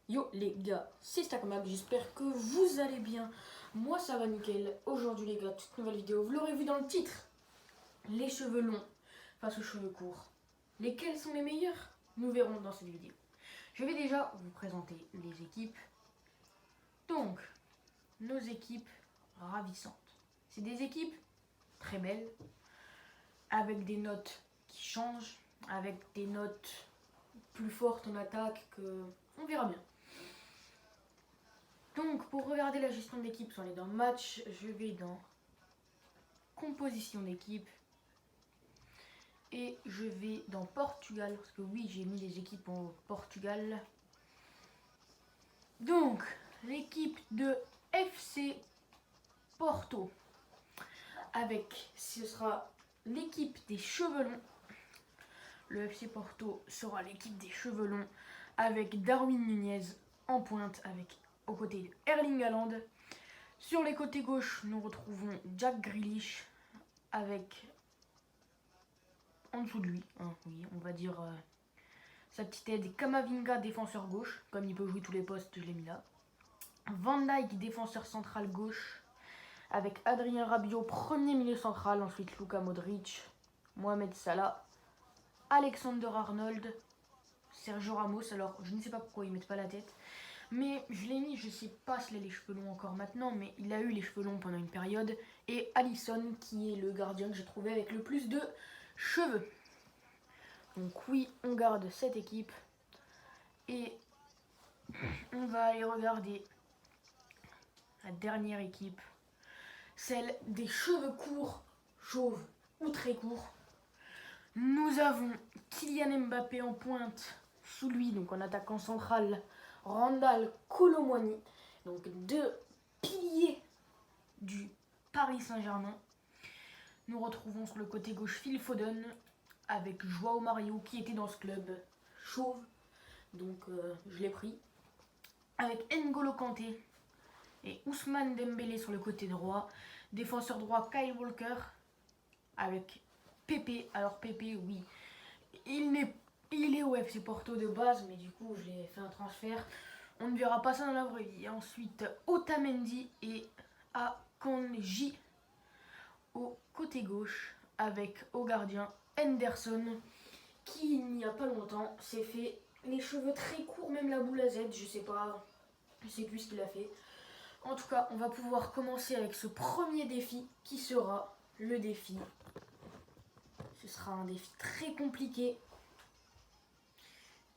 Yo les gars, c'est Stackmag, j'espère que vous allez bien. Moi ça va nickel. Aujourd'hui les gars, toute nouvelle vidéo, vous l'aurez vu dans le titre. Les cheveux longs face aux cheveux courts. Lesquels sont les meilleurs? Nous verrons dans cette vidéo. Je vais déjà vous présenter les équipes. Donc, nos équipes ravissantes. C'est des équipes très belles, avec des notes qui changent, avec des notes plus fortes en attaque que... On verra bien. Donc, pour regarder la gestion d'équipe, sans aller dans match, je vais dans composition d'équipe et je vais dans Portugal, parce que oui, j'ai mis les équipes au Portugal. Donc, l'équipe de FC Porto, avec, ce sera l'équipe des cheveux longs. Le FC Porto sera l'équipe des cheveux longs, avec Darwin Nunez en pointe, avec aux côtés de Erling Haaland. Sur les côtés gauche, nous retrouvons Jack Grealish avec, en dessous de lui, oui, on va dire sa petite aide, Kamavinga, défenseur gauche, comme il peut jouer tous les postes, je l'ai mis là. Van Dijk, défenseur central gauche, avec Adrien Rabiot, premier milieu central, ensuite Luka Modric, Mohamed Salah, Alexander Arnold, Sergio Ramos. Alors, je ne sais pas pourquoi ils mettent pas la tête, mais je l'ai mis, je sais pas s'il a les cheveux longs encore maintenant, mais il a eu les cheveux longs pendant une période. Et Alisson, qui est le gardien que j'ai trouvé avec le plus de cheveux. Donc oui, on garde cette équipe. Et on va aller regarder la dernière équipe. Celle des cheveux courts, chauves ou très courts. Nous avons Kylian Mbappé en pointe. Sous lui, donc en attaquant central, Randal Kolo Muani, donc deux piliers du Paris Saint-Germain. Nous retrouvons sur le côté gauche Phil Foden avec Joao Mario qui était dans ce club chauve, donc je l'ai pris. Avec N'Golo Kanté et Ousmane Dembélé sur le côté droit. Défenseur droit Kyle Walker avec Pepe. Alors Pepe, oui, il est au FC Porto de base, mais du coup, j'ai fait un transfert. On ne verra pas ça dans la vraie vie. Ensuite, Otamendi et Akanji au côté gauche, avec au gardien Henderson, qui, il n'y a pas longtemps, s'est fait les cheveux très courts, même la boule à Z, je sais plus ce qu'il a fait. En tout cas, on va pouvoir commencer avec ce premier défi, qui sera le défi. Ce sera un défi très compliqué.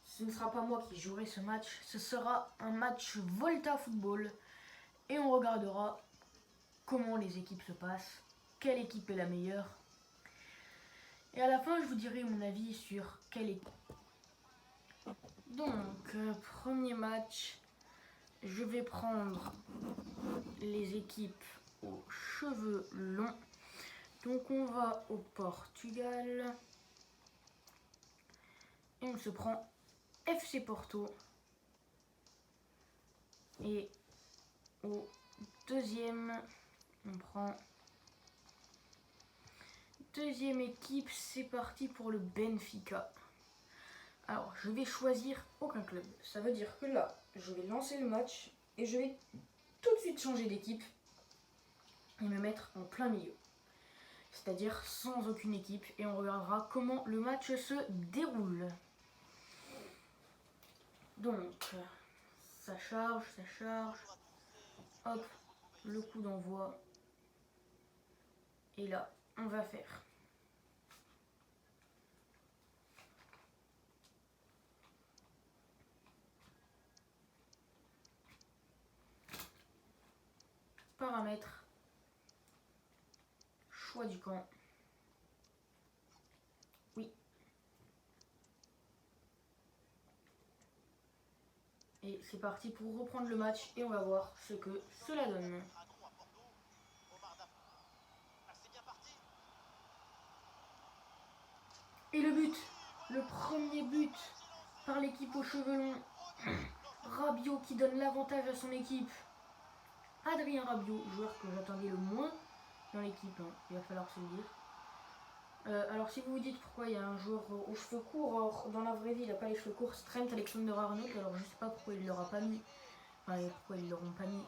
Ce ne sera pas moi qui jouerai ce match, ce sera un match Volta Football et on regardera comment les équipes se passent, quelle équipe est la meilleure. Et à la fin, je vous dirai mon avis sur quelle équipe. Donc, premier match, je vais prendre les équipes aux cheveux longs. Donc, on va au Portugal et on se prend FC Porto. Et au deuxième, on prend deuxième équipe, c'est parti pour le Benfica. Alors, je vais choisir aucun club. Ça veut dire que là, je vais lancer le match et je vais tout de suite changer d'équipe et me mettre en plein milieu. C'est-à-dire sans aucune équipe et on regardera comment le match se déroule. Donc, ça charge. Hop, le coup d'envoi. Et là, on va faire paramètres, choix du camp. Oui. Et c'est parti pour reprendre le match et on va voir ce que cela donne. Et le but, le premier but par l'équipe aux cheveux longs. Rabiot qui donne l'avantage à son équipe. Adrien Rabiot, joueur que j'attendais le moins dans l'équipe, il va falloir se le dire. Alors si vous vous dites pourquoi il y a un joueur aux cheveux courts, dans la vraie vie il n'a pas les cheveux courts, c'est Trent Alexander-Arnold, alors je sais pas pourquoi il l'aura pas mis, enfin pourquoi ils l'auront pas mis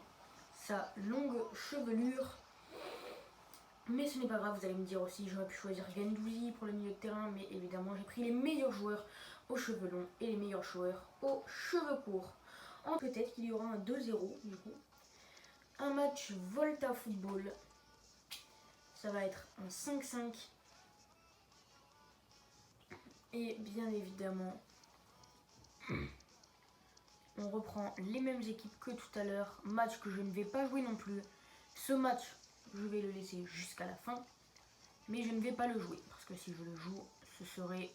sa longue chevelure. Mais ce n'est pas grave, vous allez me dire aussi, j'aurais pu choisir Guendouzi pour le milieu de terrain, mais évidemment j'ai pris les meilleurs joueurs aux cheveux longs et les meilleurs joueurs aux cheveux courts. Peut-être qu'il y aura un 2-0 du coup. Un match Volta Football, ça va être un 5-5. Et bien évidemment, on reprend les mêmes équipes que tout à l'heure. Match que je ne vais pas jouer non plus. Ce match, je vais le laisser jusqu'à la fin. Mais je ne vais pas le jouer. Parce que si je le joue, ce serait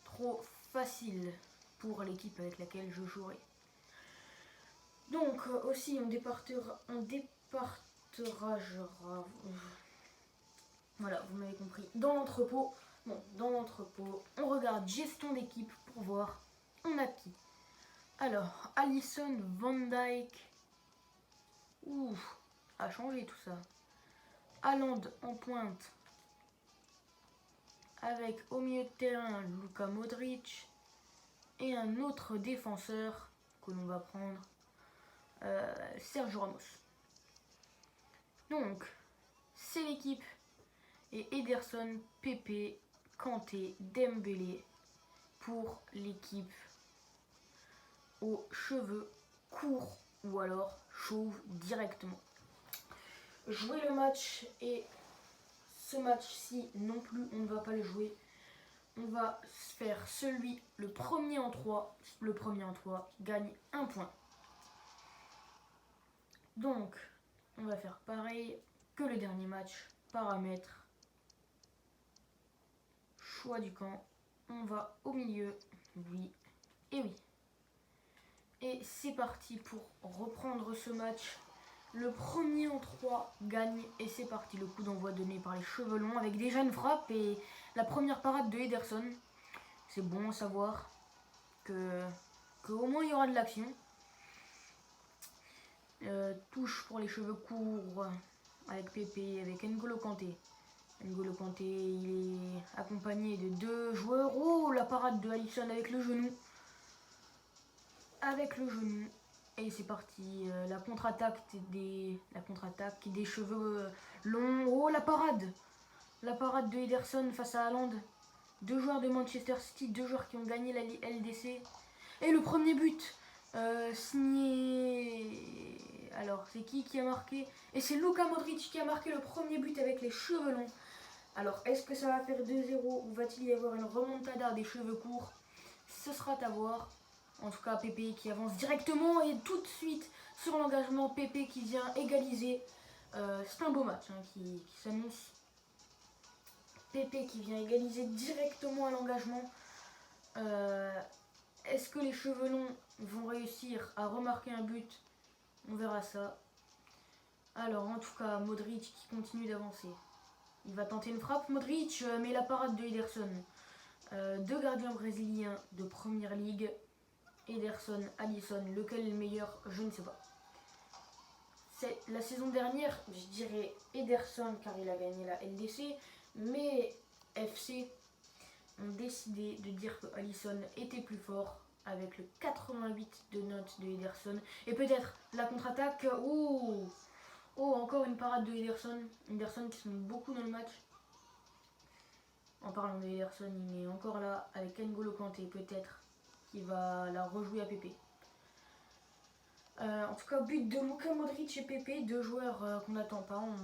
trop facile pour l'équipe avec laquelle je jouerai. Donc aussi, on départera. Voilà, vous m'avez compris. Dans l'entrepôt. Bon, dans l'entrepôt, on regarde gestion d'équipe pour voir on a qui. Alors, Alisson, Van Dijk. Ouf, a changé tout ça. Haaland en pointe. Avec au milieu de terrain Luka Modric. Et un autre défenseur que l'on va prendre. Sergio Ramos. Donc, c'est l'équipe. Et Ederson, Pepe, Kanté, Dembélé pour l'équipe aux cheveux courts ou alors chauves directement. Jouer le match et ce match-ci non plus, on ne va pas le jouer. On va faire le premier en 3. Le premier en 3 gagne un point. Donc, on va faire pareil que le dernier match. Paramètres. Choix du camp. On va au milieu. Oui. Et oui. Et c'est parti pour reprendre ce match. Le premier en 3 gagne et c'est parti. Le coup d'envoi donné par les cheveux longs avec déjà une frappe et la première parade de Ederson. C'est bon à savoir que au moins il y aura de l'action. Touche pour les cheveux courts avec Pepe, avec N'Golo Kanté. N'Golo Kanté, il est accompagné de 2 joueurs. Oh, la parade de Alisson avec le genou. Avec le genou. Et c'est parti. La contre-attaque des cheveux longs. Oh, la parade. La parade de Ederson face à Haaland. 2 joueurs de Manchester City, 2 joueurs qui ont gagné la LDC. Et le premier but signé. Alors, c'est qui a marqué? Et c'est Luka Modric qui a marqué le premier but avec les cheveux longs. Alors, est-ce que ça va faire 2-0 ou va-t-il y avoir une remontada des cheveux courts? Ce sera à voir. En tout cas, Pepe qui avance directement et tout de suite sur l'engagement. Pepe qui vient égaliser. C'est un beau match qui s'annonce. Pepe qui vient égaliser directement à l'engagement. Est-ce que les cheveux longs vont réussir à remarquer un but? On verra ça. Alors, en tout cas, Modric qui continue d'avancer. Il va tenter une frappe, Modric, mais la parade de Ederson. 2 gardiens brésiliens de première ligue. Ederson, Alisson, lequel est le meilleur? Je ne sais pas. C'est la saison dernière, je dirais Ederson car il a gagné la LDC. Mais FC ont décidé de dire que Alisson était plus fort avec le 88 de notes de Ederson. Et peut-être la contre-attaque. Oh, encore une parade de Ederson. Ederson qui se met beaucoup dans le match. En parlant de Ederson, il est encore là avec N'Golo Kanté peut-être qui va la rejouer à Pepe. En tout cas, but de Luka Modric et Pepe, 2 joueurs qu'on n'attend pas. On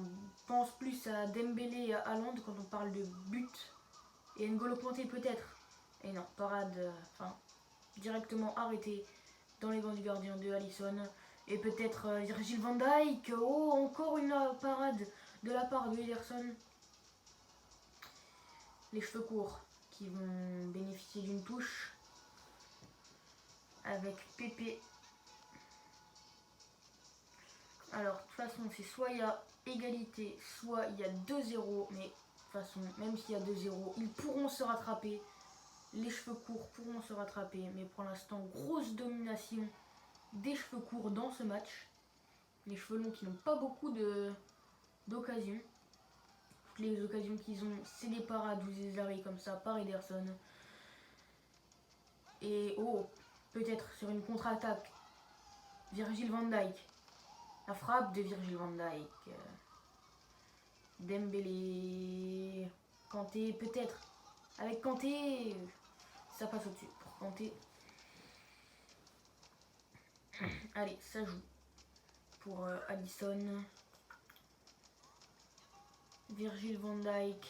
pense plus à Dembélé et à Haaland quand on parle de but. Et N'Golo Kanté peut-être. Et non, parade, directement arrêté dans les gants du gardien de Alisson. Et peut-être Virgil van Dijk. Oh, encore une parade de la part de Ederson. Les cheveux courts qui vont bénéficier d'une touche. Avec Pepe. Alors, de toute façon, c'est soit il y a égalité, soit il y a 2-0. Mais de toute façon, même s'il y a 2-0, ils pourront se rattraper. Les cheveux courts pourront se rattraper. Mais pour l'instant, grosse domination des cheveux courts dans ce match. Les cheveux longs qui n'ont pas beaucoup d'occasions. toutes les occasions qu'ils ont, c'est des parades ou des arrêts comme ça par Ederson. Et oh, peut-être sur une contre-attaque, Virgil van Dijk. La frappe de Virgil van Dijk. Dembélé. Kanté, peut-être. Avec Kanté, ça passe au-dessus. Pour Kanté. Allez, ça joue. Pour Alisson. Virgil van Dijk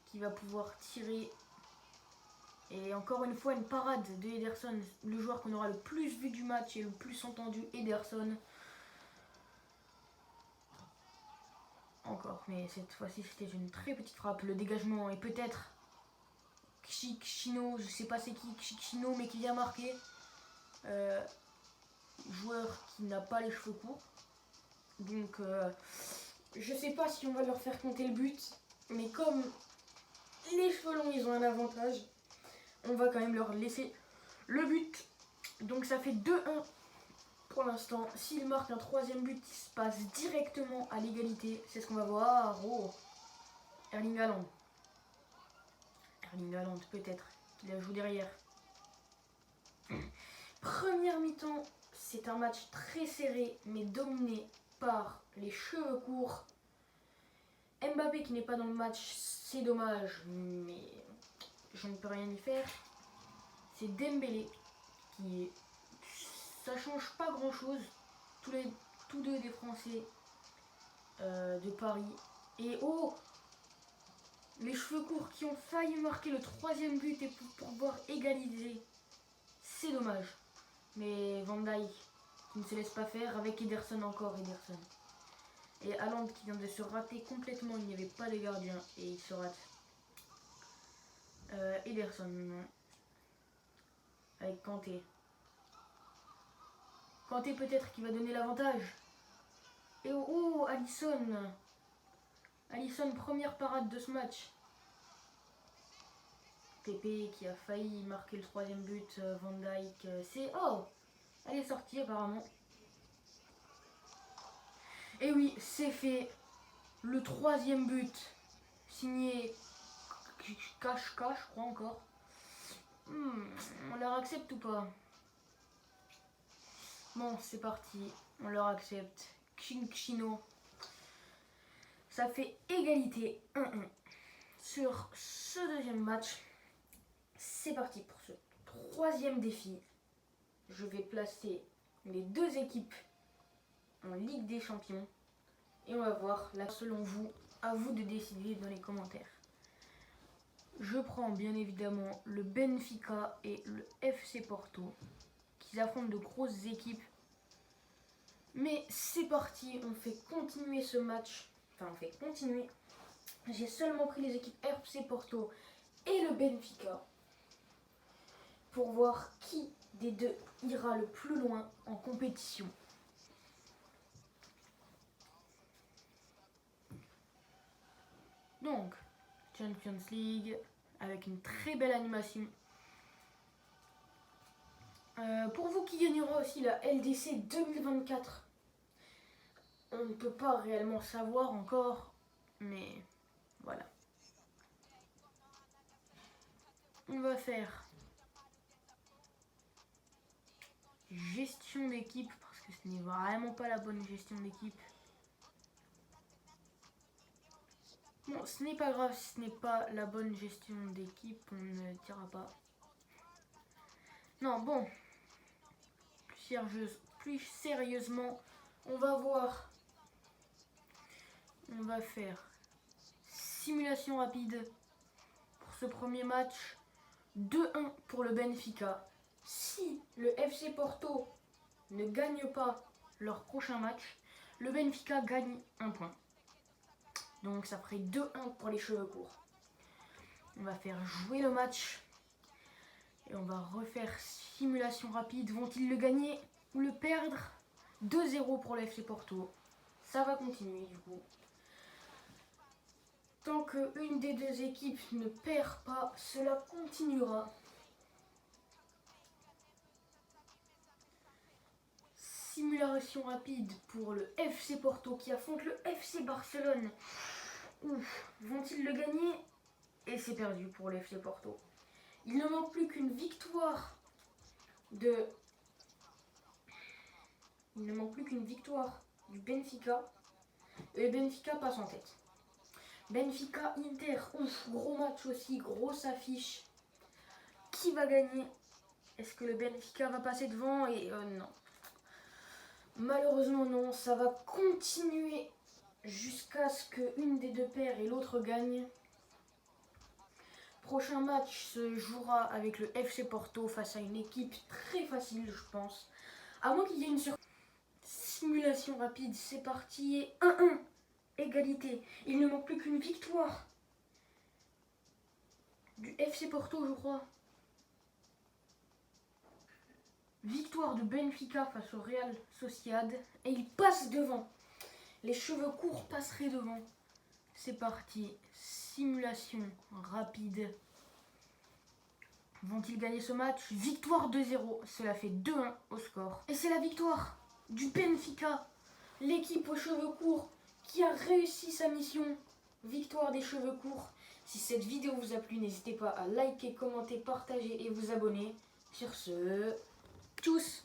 qui va pouvoir tirer. Et encore une fois, une parade de Ederson, le joueur qu'on aura le plus vu du match et le plus entendu, Ederson. Encore, mais cette fois-ci, c'était une très petite frappe. Le dégagement est peut-être Kshikshino, je sais pas c'est qui Kshikshino, mais qui vient marquer. Joueur qui n'a pas les cheveux courts. Donc, je sais pas si on va leur faire compter le but, mais comme les cheveux longs, ils ont un avantage. On va quand même leur laisser le but. Donc ça fait 2-1 pour l'instant. S'il marque un troisième but, il se passe directement à l'égalité. C'est ce qu'on va voir. Oh, Erling Haaland. Erling Haaland peut-être. Il a joué derrière. Première mi-temps, c'est un match très serré, mais dominé par les cheveux courts. Mbappé qui n'est pas dans le match, c'est dommage, mais je ne peux rien y faire. C'est Dembélé qui est... Ça change pas grand chose. Tous deux des Français de Paris. Et oh, les cheveux courts qui ont failli marquer le troisième but et pour pouvoir égaliser. C'est dommage. Mais Van Dijk qui ne se laisse pas faire avec Ederson encore. Ederson. Et Haaland qui vient de se rater complètement. Il n'y avait pas de gardien et il se rate. Ederson. Avec Kanté. Kanté peut-être qui va donner l'avantage. Et oh, Alisson. Alisson, première parade de ce match. Pépé qui a failli marquer le troisième but. Van Dijk, c'est... Oh, elle est sortie apparemment. Et oui, c'est fait. Le troisième but. Signé Kashka, je crois encore. On leur accepte ou pas? Bon, c'est parti. On leur accepte. Kshino. Ça fait égalité 1-1 sur ce deuxième match. C'est parti pour ce troisième défi. Je vais placer les deux équipes en Ligue des Champions. Et on va voir là selon vous. À vous de décider dans les commentaires. Je prends bien évidemment le Benfica et le FC Porto qui affrontent de grosses équipes. Mais c'est parti, on fait continuer ce match. Enfin, on fait continuer. J'ai seulement pris les équipes FC Porto et le Benfica pour voir qui des deux ira le plus loin en compétition. Donc, Champions League avec une très belle animation. Pour vous qui gagnera aussi la LDC 2024, on ne peut pas réellement savoir encore, mais voilà. On va faire gestion d'équipe parce que ce n'est vraiment pas la bonne gestion d'équipe. Bon, ce n'est pas grave si ce n'est pas la bonne gestion d'équipe, on ne dira pas. Non, bon. Plus sérieusement, on va voir. On va faire simulation rapide pour ce premier match. 2-1 pour le Benfica. Si le FC Porto ne gagne pas leur prochain match, le Benfica gagne un point. Donc ça ferait 2-1 pour les cheveux courts. On va faire jouer le match. Et on va refaire simulation rapide. Vont-ils le gagner ou le perdre? 2-0 pour le FC Porto. Ça va continuer du coup. Tant qu'une des deux équipes ne perd pas, cela continuera. Simulation rapide pour le FC Porto qui affronte le FC Barcelone. Vont-ils le gagner? Et c'est perdu pour le FC Porto. Il ne manque plus qu'une victoire de... Il ne manque plus qu'une victoire du Benfica. Et Benfica passe en tête. Benfica Inter, gros match aussi, grosse affiche. Qui va gagner? Est-ce que le Benfica va passer devant? Et non. Malheureusement non, ça va continuer jusqu'à ce qu'une des deux perd et l'autre gagne. Prochain match se jouera avec le FC Porto face à une équipe très facile, je pense. À moins qu'il y ait une simulation rapide, c'est parti et 1-1. Égalité. Il ne manque plus qu'une victoire du FC Porto, je crois. Victoire de Benfica face au Real Sociedad. Et il passe devant. Les cheveux courts passeraient devant. C'est parti. Simulation rapide. Vont-ils gagner ce match? Victoire 2-0. Cela fait 2-1 au score. Et c'est la victoire du Benfica. L'équipe aux cheveux courts qui a réussi sa mission. Victoire des cheveux courts. Si cette vidéo vous a plu, n'hésitez pas à liker, commenter, partager et vous abonner. Sur ce, tchuss!